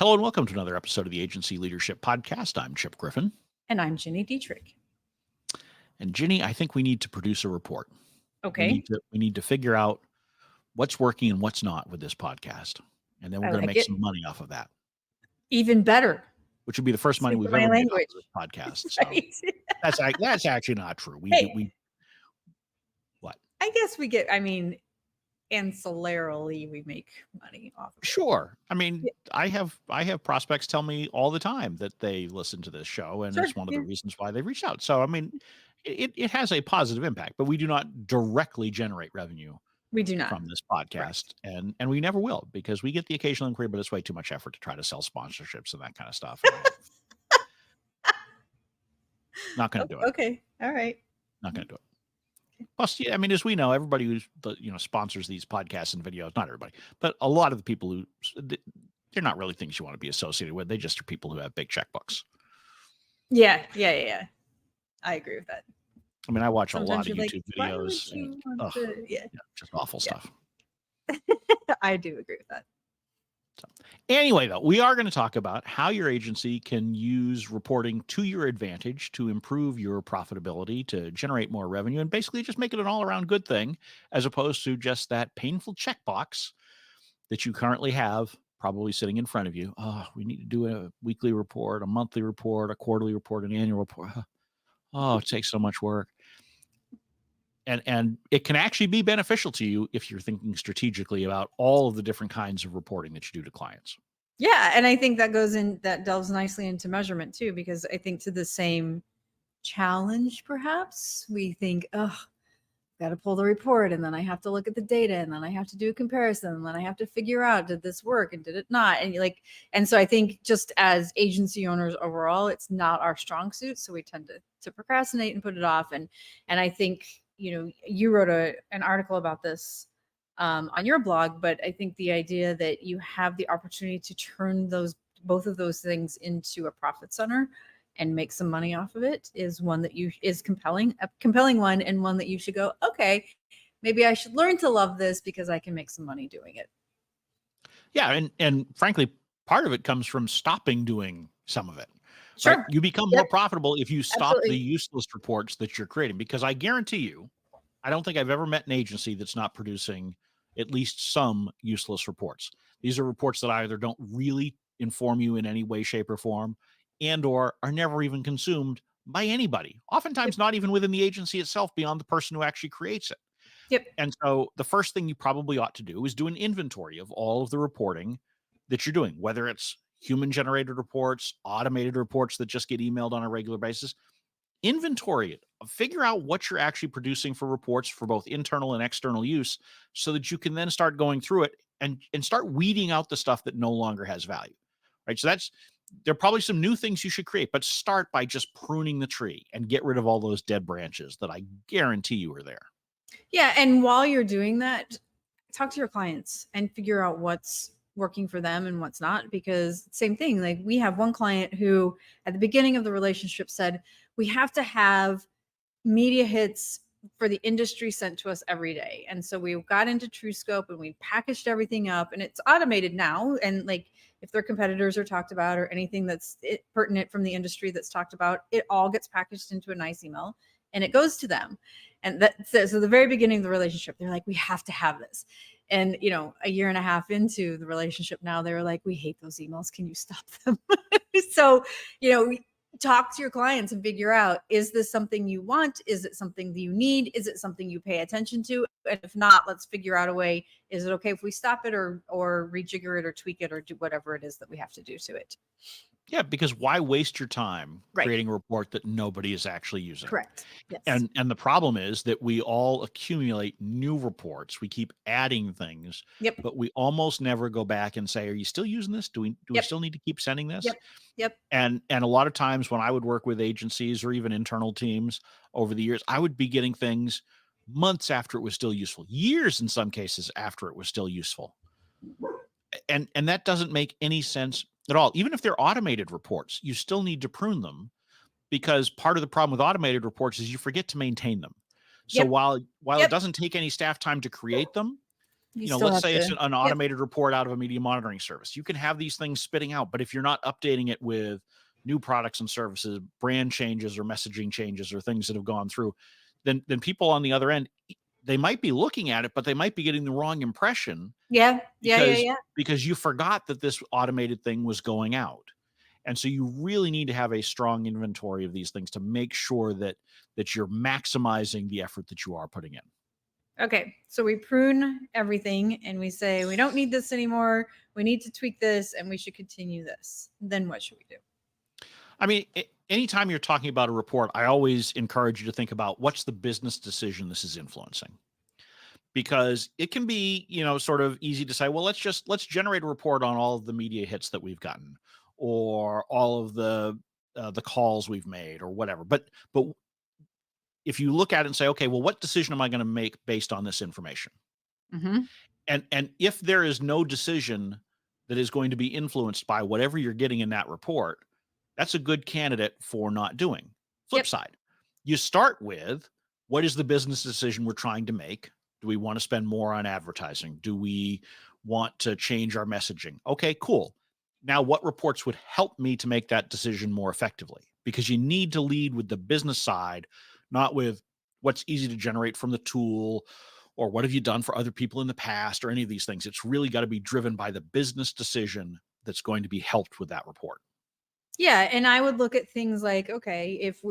Hello and welcome to another episode of the Agency Leadership Podcast. I'm Chip Griffin. And I'm Gini Dietrich. And Gini, I think we need to produce a report. Okay. We need to figure out what's working and what's not with this podcast. And then we're going to make some money off of that. Even better. Which would be the first money we've ever made off of this podcast. So that's actually not true. What? I guess we get, ancillarily we make money off of it. Sure. I mean, I have prospects tell me all the time that they listen to this show, and it's one of the reasons why they reached out. So, I mean, it has a positive impact, but we do not directly generate revenue. We do not from this podcast, right. and we never will, because we get the occasional inquiry, but it's way too much effort to try to sell sponsorships and that kind of stuff. Not going to do it. Okay. All right. Not going to do it. Plus, yeah, I mean, as we know, everybody who's sponsors these podcasts and videos, not everybody, but a lot of the people who, they're not really things you want to be associated with. They just are people who have big checkbooks. Yeah. I agree with that. I mean, I watch sometimes a lot of YouTube videos. And, just awful stuff. I do agree with that. So, anyway, though, we are going to talk about how your agency can use reporting to your advantage to improve your profitability, to generate more revenue, and basically just make it an all-around good thing, as opposed to just that painful checkbox that you currently have probably sitting in front of you. Oh, we need to do a weekly report, a monthly report, a quarterly report, an annual report. Oh, it takes so much work. And it can actually be beneficial to you if you're thinking strategically about all of the different kinds of reporting that you do to clients. Yeah. And I think that delves nicely into measurement too, because I think to the same challenge, perhaps we think, got to pull the report, and then I have to look at the data, and then I have to do a comparison, and then I have to figure out, did this work and did it not? And so I think just as agency owners overall, it's not our strong suit. So we tend to procrastinate and put it off. And I think, you wrote an article about this on your blog, but I think the idea that you have the opportunity to turn both of those things into a profit center and make some money off of it is one that is compelling, a compelling one, and one that you should go, okay, maybe I should learn to love this because I can make some money doing it. Yeah. And frankly, part of it comes from stopping doing some of it. Sure. Right? You become more profitable if you stop the useless reports that you're creating, because I guarantee you, I don't think I've ever met an agency that's not producing at least some useless reports. These are reports that either don't really inform you in any way, shape, or form, and or are never even consumed by anybody. Oftentimes not even within the agency itself, beyond the person who actually creates it. Yep. And so the first thing you probably ought to do is do an inventory of all of the reporting that you're doing, whether it's human-generated reports, automated reports that just get emailed on a regular basis. Inventory it. Figure out what you're actually producing for reports for both internal and external use, so that you can then start going through it and start weeding out the stuff that no longer has value. Right? So there are probably some new things you should create, but start by just pruning the tree and get rid of all those dead branches that I guarantee you are there. Yeah. And while you're doing that, talk to your clients and figure out what's working for them and what's not, because same thing, like we have one client who at the beginning of the relationship said, we have to have media hits for the industry sent to us every day. And so we got into TrueScope and we packaged everything up, and it's automated now. And like, if their competitors are talked about or anything that's pertinent from the industry that's talked about, it all gets packaged into a nice email and it goes to them. And so the very beginning of the relationship, they're like, we have to have this. And, a year and a half into the relationship now, they were like, we hate those emails. Can you stop them? So, talk to your clients and figure out, is this something you want? Is it something that you need? Is it something you pay attention to? And if not, let's figure out a way. Is it okay if we stop it or rejigger it or tweak it or do whatever it is that we have to do to it? Yeah, because why waste your time creating a report that nobody is actually using? Correct. Yes. And the problem is that we all accumulate new reports. We keep adding things, but we almost never go back and say, are you still using this? Do we still need to keep sending this? Yep. And a lot of times when I would work with agencies or even internal teams over the years, I would be getting things months after it was still useful, years in some cases after it was still useful. And that doesn't make any sense at all. Even if they're automated reports, you still need to prune them, because part of the problem with automated reports is you forget to maintain them. So while it doesn't take any staff time to create them, You You know, still let's have say it's to. an Yep. automated report out of a media monitoring service. You can have these things spitting out, but if you're not updating it with new products and services, brand changes or messaging changes or things that have gone through, then people on the other end, they might be looking at it, but they might be getting the wrong impression Yeah. Yeah. Yeah. because Yeah. because you forgot that this automated thing was going out. And so you really need to have a strong inventory of these things to make sure that you're maximizing the effort that you are putting in. Okay. So we prune everything and we say, we don't need this anymore. We need to tweak this and we should continue this. Then what should we do? I mean, anytime you're talking about a report, I always encourage you to think about what's the business decision this is influencing. Because it can be, sort of easy to say, well, let's generate a report on all of the media hits that we've gotten, or all of the calls we've made, or whatever. But if you look at it and say, okay, well, what decision am I going to make based on this information? Mm-hmm. And if there is no decision that is going to be influenced by whatever you're getting in that report, that's a good candidate for not doing. Flip Yep. side, you start with, what is the business decision we're trying to make? Do we want to spend more on advertising? Do we want to change our messaging? Okay, cool. Now, what reports would help me to make that decision more effectively? Because you need to lead with the business side, not with what's easy to generate from the tool, or what have you done for other people in the past, or any of these things. It's really got to be driven by the business decision that's going to be helped with that report. Yeah, and I would look at things like, okay, if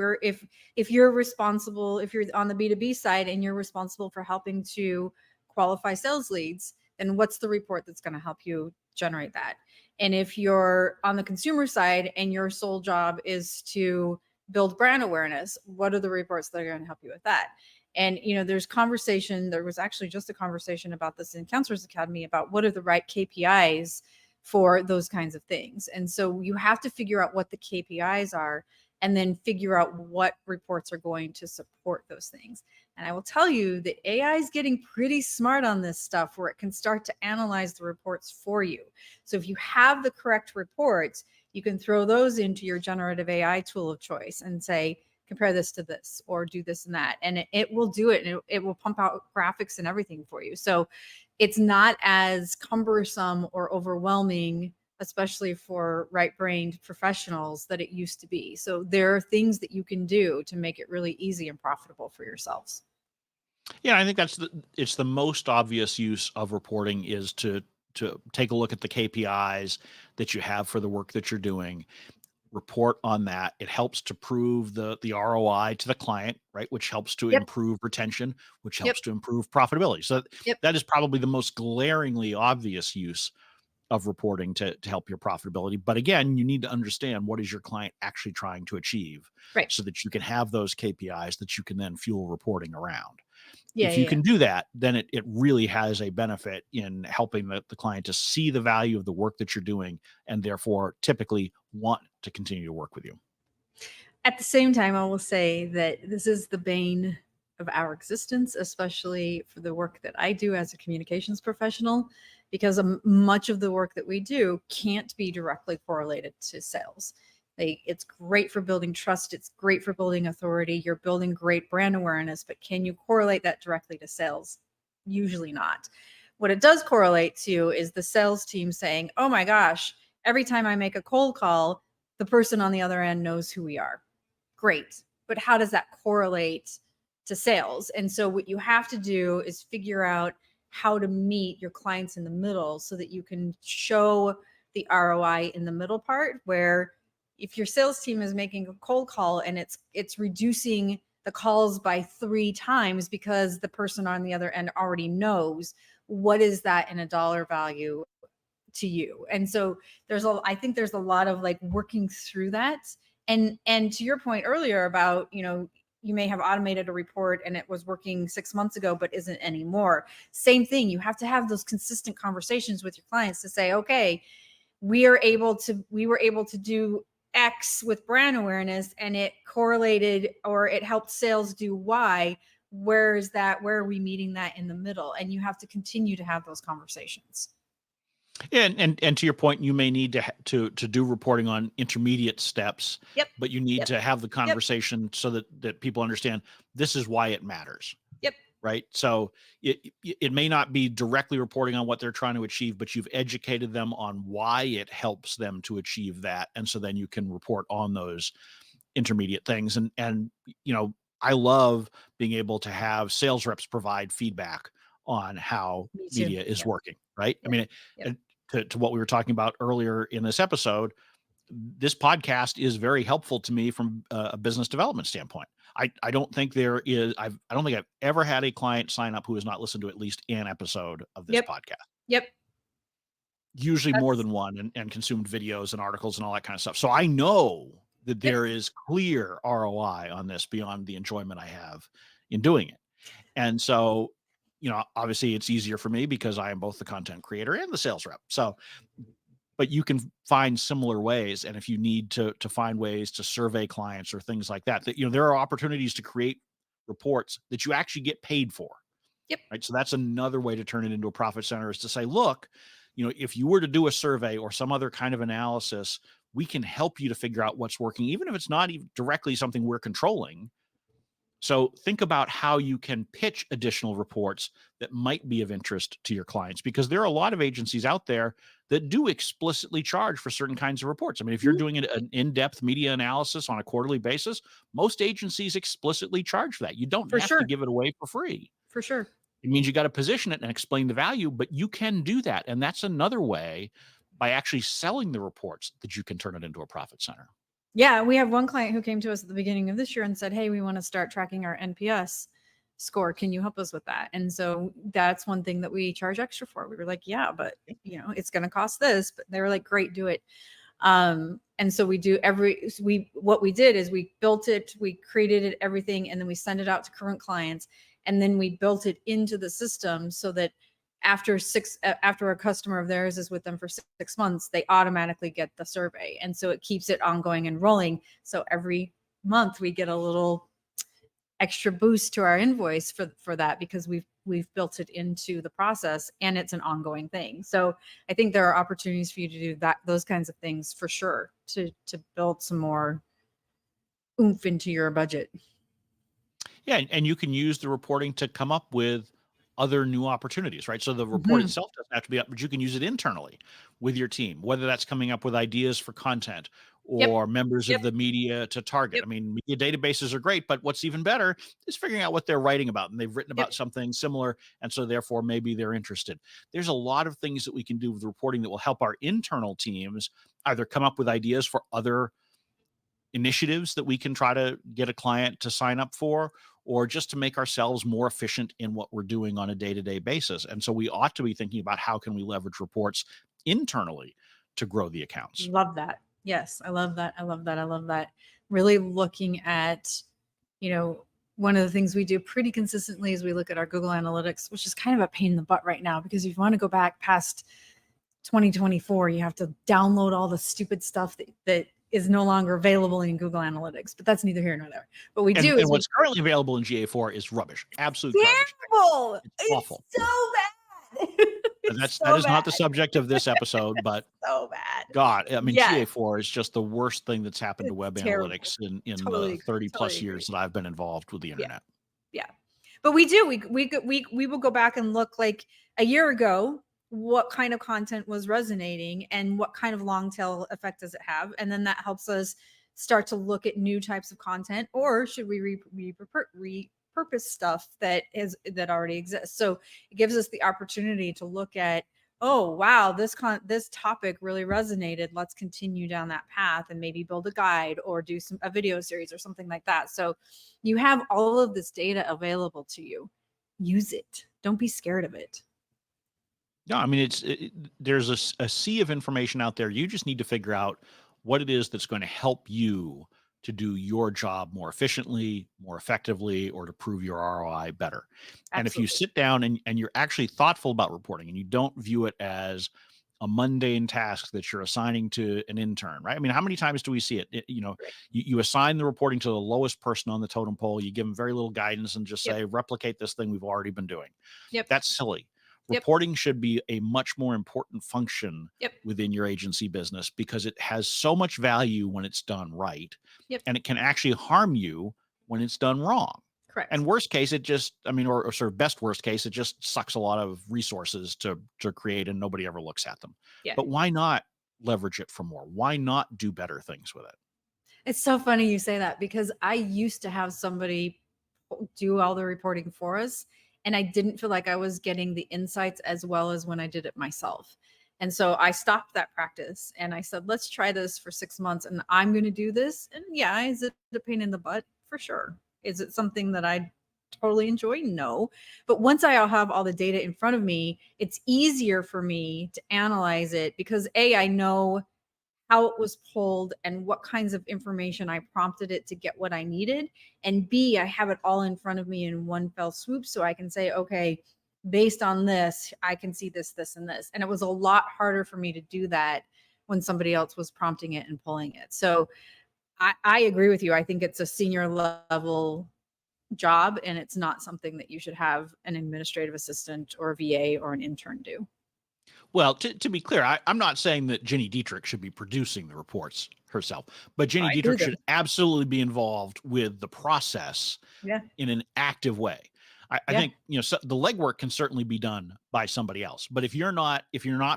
you're responsible, if you're on the B2B side and you're responsible for helping to qualify sales leads, then what's the report that's going to help you generate that? And if you're on the consumer side and your sole job is to build brand awareness, what are the reports that are going to help you with that? And there's conversation. There was actually just a conversation about this in Counselors Academy about what are the right KPIs for those kinds of things. And so you have to figure out what the KPIs are and then figure out what reports are going to support those things. And I will tell you that AI is getting pretty smart on this stuff where it can start to analyze the reports for you. So if you have the correct reports, you can throw those into your generative AI tool of choice and say, compare this to this or do this and that. And it will do it. And it will pump out graphics and everything for you. So it's not as cumbersome or overwhelming, especially for right-brained professionals, that it used to be. So there are things that you can do to make it really easy and profitable for yourselves. Yeah, I think it's the most obvious use of reporting is to take a look at the KPIs that you have for the work that you're doing, report on that. It helps to prove the ROI to the client, right? Which helps to Yep. improve retention, which Yep. helps to improve profitability. So Yep. that is probably the most glaringly obvious use of reporting to help your profitability. But again, you need to understand, what is your client actually trying to achieve, Right. so that you can have those KPIs that you can then fuel reporting around. Yeah. If you Yeah. can do that, then it really has a benefit in helping the client to see the value of the work that you're doing, and therefore typically want to continue to work with you. At the same time, I will say that this is the bane of our existence, especially for the work that I do as a communications professional, because much of the work that we do can't be directly correlated to sales. It's great for building trust. It's great for building authority. You're building great brand awareness, but can you correlate that directly to sales? Usually not. What it does correlate to is the sales team saying, oh my gosh, every time I make a cold call, the person on the other end knows who we are. Great. But how does that correlate to sales? And so what you have to do is figure out how to meet your clients in the middle so that you can show the ROI in the middle part, where if your sales team is making a cold call and it's reducing the calls by 3 times because the person on the other end already knows, what is that in a dollar value to you? And so I think there's a lot of like working through that. And to your point earlier about, you may have automated a report and it was working 6 months ago but isn't anymore. Same thing. You have to have those consistent conversations with your clients to say, okay, we were able to do X with brand awareness and it correlated or it helped sales do Y. Where is that? Where are we meeting that in the middle? And you have to continue to have those conversations. Yeah, and to your point, you may need to do reporting on intermediate steps, Yep. but you need Yep. to have the Yep. conversation so that people understand this is why it matters. Yep. right? So it may not be directly reporting on what they're trying to achieve, but you've educated them on why it helps them to achieve that. And so then you can report on those intermediate things. And I love being able to have sales reps provide feedback on how Me too. media is Yep. working, right? I Yep. mean, Yep. to what we were talking about earlier in this episode, this podcast is very helpful to me from a business development standpoint. I don't think I don't think I've ever had a client sign up who has not listened to at least an episode of this Yep. podcast, Yep. usually more That's than one, and consumed videos and articles and all that kind of stuff. So I know that yep. there is clear ROI on this beyond the enjoyment I have in doing it. And so, obviously it's easier for me because I am both the content creator and the sales rep. So, but you can find similar ways. And if you need to find ways to survey clients or things like that, there are opportunities to create reports that you actually get paid for. Yep. Right. So that's another way to turn it into a profit center, is to say, look, if you were to do a survey or some other kind of analysis, we can help you to figure out what's working, even if it's not even directly something we're controlling. So think about how you can pitch additional reports that might be of interest to your clients, because there are a lot of agencies out there that do explicitly charge for certain kinds of reports. I mean, if you're Mhm. doing an in-depth media analysis on a quarterly basis, most agencies explicitly charge for that. You don't For have to sure. give it away for free. For sure. It means you got to position it and explain the value, but you can do that. And that's another way, by actually selling the reports, that you can turn it into a profit center. Yeah, we have one client who came to us at the beginning of this year and said, "Hey, we want to start tracking our NPS score. Can you help us with that?" And so that's one thing that we charge extra for. We were like, "Yeah, but it's going to cost this." But they were like, "Great, do it." And so what we did is we built it, we created it, everything, and then we send it out to current clients, and then we built it into the system so that after a customer of theirs is with them for 6 months, they automatically get the survey, and so it keeps it ongoing and rolling. So every month we get a little extra boost to our invoice for that, because we've built it into the process, and it's an ongoing thing. So I think there are opportunities for you to do those kinds of things for sure, to build some more oomph into your budget. Yeah, and you can use the reporting to come up with other new opportunities, right? So the report Mhm. itself doesn't have to be up, but you can use it internally with your team, whether that's coming up with ideas for content Yep. or members Yep. of the media to target. Yep. I mean, media databases are great, but what's even better is figuring out what they're writing about, and they've written Yep. about something similar, and so therefore maybe they're interested. There's a lot of things that we can do with reporting that will help our internal teams either come up with ideas for other initiatives that we can try to get a client to sign up for, or just to make ourselves more efficient in what we're doing on a day-to-day basis. And so we ought to be thinking about how can we leverage reports internally to grow the accounts. Love that. Yes, I love that. I love that. I love that. Really looking at, one of the things we do pretty consistently is we look at our Google Analytics, which is kind of a pain in the butt right now, because if you want to go back past 2024, you have to download all the stupid stuff that is no longer available in Google Analytics. But that's neither here nor there. What we do And is we what's currently available in GA4 is rubbish, absolute garbage. terrible. It's It's awful. so bad. And It's that so is not the bad. subject of this episode, but So bad. God, I mean, Yes, GA4 is just the worst thing that's happened to it's web terrible. analytics in Totally the agree. 30 Totally plus agree. years that I've been involved with the Yeah. internet. Yeah. But we do, we will go back and look, like a year ago, what kind of content was resonating and what kind of long tail effect does it have? And then that helps us start to look at new types of content, or should we repurpose stuff that already exists? So it gives us the opportunity to look at, oh wow, this topic really resonated. Let's continue down that path and maybe build a guide or do a video series or something like that. So you have all of this data available to you. Use it. Don't be scared of it. No, I mean, there's a sea of information out there. You just need to figure out what it is that's going to help you to do your job more efficiently, more effectively, or to prove your ROI better. And if you Absolutely. sit down and you're actually thoughtful about reporting, and you don't view it as a mundane task that you're assigning to an intern, right? I mean, how many times do we see it? Right. You assign the reporting to the lowest person on the totem pole, you give them very little guidance and just Yep. say, replicate this thing we've already been doing. Yep. That's silly. Yep. Reporting should be a much more important function Yep. within your agency business, because it has so much value when it's done right. Yep. And it can actually harm you when it's done wrong. Correct. And worst case, it just, I mean, or sort of best worst case, it just sucks a lot of resources to create and nobody ever looks at them. Yeah. But why not leverage it for more? Why not do better things with it? It's so funny you say that because I used to have somebody do all the reporting for us, and I didn't feel like I was getting the insights as well as when I did it myself. And so I stopped that practice and I said, let's try this for 6 months and I'm going to do this. And yeah, is it a pain in the butt? For sure. Is it something that I totally enjoy? No. But once I have all the data in front of me, it's easier for me to analyze it because A, I know how it was pulled and what kinds of information I prompted it to get what I needed. And B, I have it all in front of me in one fell swoop. So I can say, okay, based on this, I can see this, this, and this. And it was a lot harder for me to do that when somebody else was prompting it and pulling it. So I agree with you. I think it's a senior level job and it's not something that you should have an administrative assistant or a VA or an intern do. Well, to be clear, I'm not saying that Gini Dietrich should be producing the reports herself, but Gini I do Dietrich them. should absolutely be involved with the process Yeah. in an active way. I Yeah. think, so the legwork can certainly be done by somebody else. But if you're not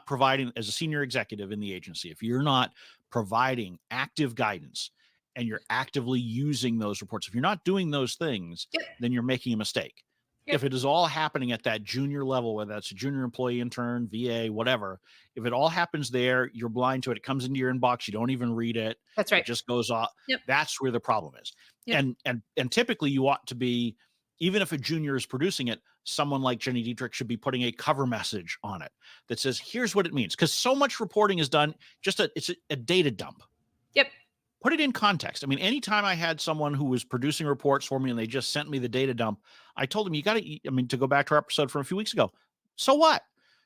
providing as a senior executive in the agency, if you're not providing active guidance and you're actively using those reports, if you're not doing those things, Yep. then you're making a mistake. Yep. If it is all happening at that junior level, whether that's a junior employee, intern, VA, whatever, if it all happens there, you're blind to it. It comes into your inbox. You don't even read it. That's right. It just goes off. Yep. That's where the problem is. Yep. And typically you ought to be, even if a junior is producing it, someone like Gini Dietrich should be putting a cover message on it that says, here's what it means. Because so much reporting is done, it's a data dump. Yep. Put it in context. I mean, anytime I had someone who was producing reports for me and they just sent me the data dump, I told them, to go back to our episode from a few weeks ago. So what?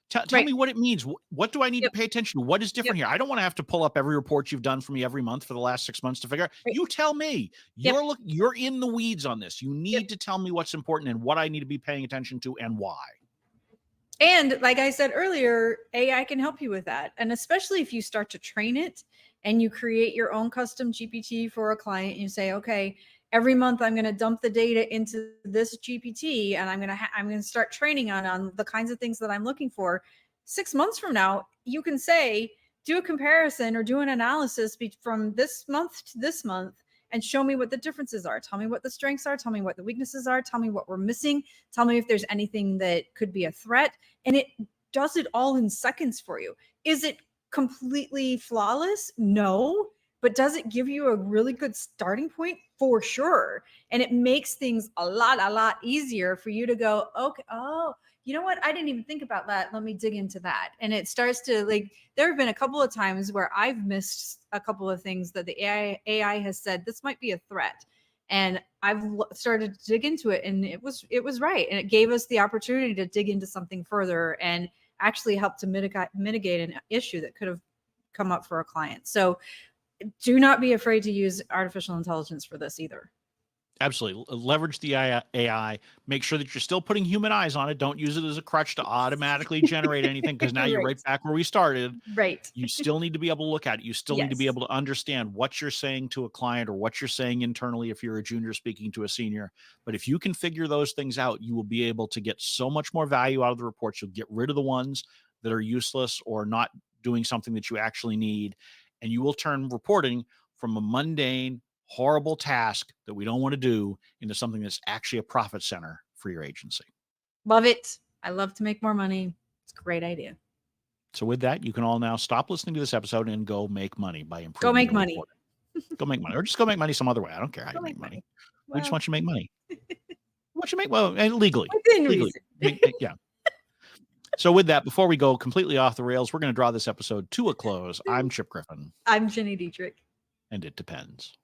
Tell me what it means. What do I need to pay attention to? What is different here? I don't want to have to pull up every report you've done for me every month for the last 6 months to figure out. You tell me. You're in the weeds on this. You need to tell me what's important and what I need to be paying attention to and why. And like I said earlier, AI can help you with that. And especially if you start to train it and you create your own custom GPT for a client, and you say, okay, every month I'm going to dump the data into this GPT and I'm going to start training on the kinds of things that I'm looking for. 6 months from now, you can say, do a comparison or do an analysis from this month to this month and show me what the differences are. Tell me what the strengths are. Tell me what the weaknesses are. Tell me what we're missing. Tell me if there's anything that could be a threat. And it does it all in seconds for you. Is it completely flawless? No. But does it give you a really good starting point? For sure. And it makes things a lot easier for you to go, okay, oh, you know what? I didn't even think about that. Let me dig into that. And it starts to there have been a couple of times where I've missed a couple of things that the AI has said, this might be a threat. And I've started to dig into it and it was right. And it gave us the opportunity to dig into something further and actually help to mitigate an issue that could have come up for a client. So do not be afraid to use artificial intelligence for this either. Absolutely. Leverage the AI. Make sure that you're still putting human eyes on it. Don't use it as a crutch to automatically generate anything because now you're right back where we started. Right. You still need to be able to look at it. You still need to be able to understand what you're saying to a client or what you're saying internally if you're a junior speaking to a senior. But if you can figure those things out, you will be able to get so much more value out of the reports. You'll get rid of the ones that are useless or not doing something that you actually need. And you will turn reporting from a mundane, horrible task that we don't want to do into something that's actually a profit center for your agency. Love it. I love to make more money. It's a great idea. So with that, you can all now stop listening to this episode and go make money by improving. Go make money. Go make money, or just go make money some other way. I don't care how you make money. We just want you to make money. What you make? Well, legally. Yeah. So with that, before we go completely off the rails, we're going to draw this episode to a close. I'm Chip Griffin. I'm Gini Dietrich. And it depends.